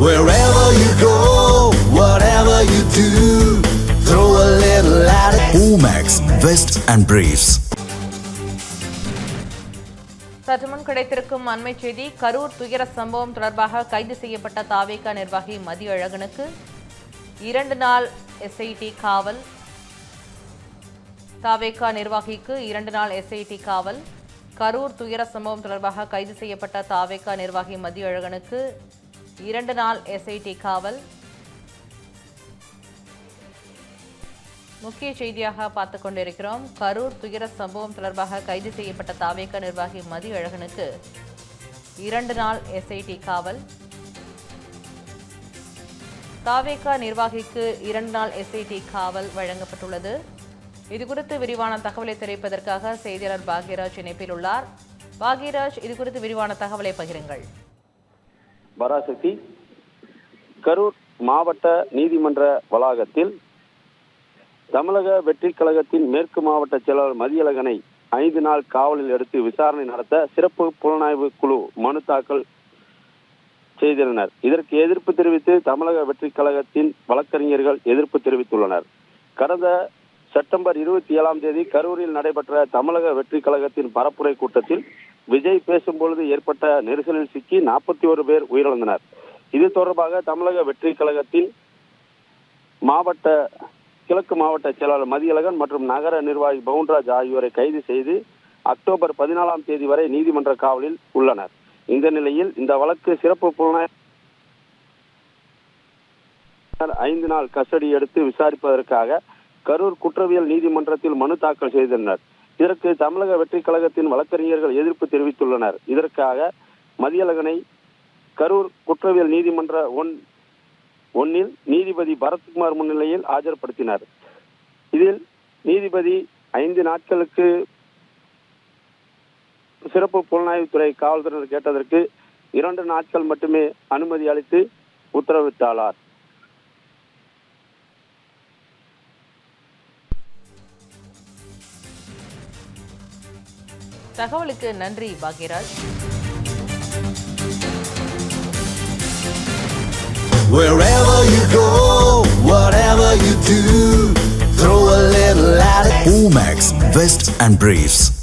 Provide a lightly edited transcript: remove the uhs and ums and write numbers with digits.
Wherever you go, whatever you do, throw a little at it. Omax, Vest and Briefs. சற்றுமுன் கிடைத்திருக்கும் அண்மை செய்தி. கரூர் துயர சம்பவம் தொடர்பாக கைது செய்யப்பட்ட தாவேகா நிர்வாகி மதியழகனுக்கு 2 நாள் எஸ்ஐடி காவல். தாவேகா நிர்வாகிக்கு 2 நாள் எஸ்ஐடி காவல். கரூர் துயர சம்பவம் தொடர்பாக கைது செய்யப்பட்ட தாவேகா நிர்வாகி மதியழகனுக்கு 2 நாள் எஸ்ஐடி காவல். முக்கிய செய்தியாக பார்த்துக் கொண்டிருக்கிறோம். கரூர் துயர சம்பவம் தொடர்பாக கைது செய்யப்பட்ட தாவேகா நிர்வாகி மதியழகனுக்கு 2 நாள் எஸ்ஐடி காவல். தாவேகா நிர்வாகிக்கு 2 நாள் எஸ்ஐடி காவல் வழங்கப்பட்டுள்ளது. இதுகுறித்து விரிவான தகவலை தெரிவிப்பதற்காக செய்தியாளர் பாக்யராஜ் இணைப்பில் உள்ளார். பாக்யராஜ், இதுகுறித்து விரிவான தகவலை பகிருங்கள். பராசக்தி, கரூர் மாவட்ட நீதிமன்ற வளாகத்தில் தமிழக வெற்றி கழகத்தின் மேற்கு மாவட்ட செயலாளர் மதியழகனை 5 நாள் காவலில் எடுத்து விசாரணை நடத்த சிறப்பு புலனாய்வு குழு மனு தாக்கல் செய்திருந்தனர். இதற்கு எதிர்ப்பு தெரிவித்து தமிழக வெற்றி கழகத்தின் வழக்கறிஞர்கள் எதிர்ப்பு தெரிவித்துள்ளனர். கடந்த செப்டம்பர் 27ஆம் தேதி கரூரில் நடைபெற்ற தமிழக வெற்றி கழகத்தின் பரப்புரை கூட்டத்தில் விஜய் பேசும்பொழுது ஏற்பட்ட நெரிசலில் சிக்கி 41 பேர் உயிரிழந்தனர். இது தொடர்பாக தமிழக வெற்றி கழகத்தின் கிழக்கு மாவட்ட செயலாளர் மதியழகன் மற்றும் நகர நிர்வாகி பவுன்ராஜ் ஆகியோரை கைது செய்து அக்டோபர் 14ஆம் தேதி வரை நீதிமன்ற காவலில் உள்ளனர். இந்த நிலையில் இந்த வழக்கு சிறப்பு புலனாய்வு 5 நாள் கஸ்டடி எடுத்து விசாரிப்பதற்காக கரூர் குற்றவியல் நீதிமன்றத்தில் மனு தாக்கல் செய்தனர். இதற்கு தமிழக வெற்றி கழகத்தின் வழக்கறிஞர்கள் எதிர்ப்பு தெரிவித்துள்ளனர். இதற்காக மதியழகனை கரூர் குற்றவியல் நீதிமன்ற ஒன்னில் நீதிபதி பரத்குமார் முன்னிலையில் ஆஜர்படுத்தினார். இதில் நீதிபதி 5 நாட்களுக்கு சிறப்பு புலனாய்வுத்துறை காவல்துறையினர் கேட்டதற்கு 2 நாட்கள் மட்டுமே அனுமதி அளித்து உத்தரவிட்டார். தகவலுக்கு நன்றி Bhagyaraj. Wherever you go, whatever you do, throw a little at it. Omax, Vest and Briefs.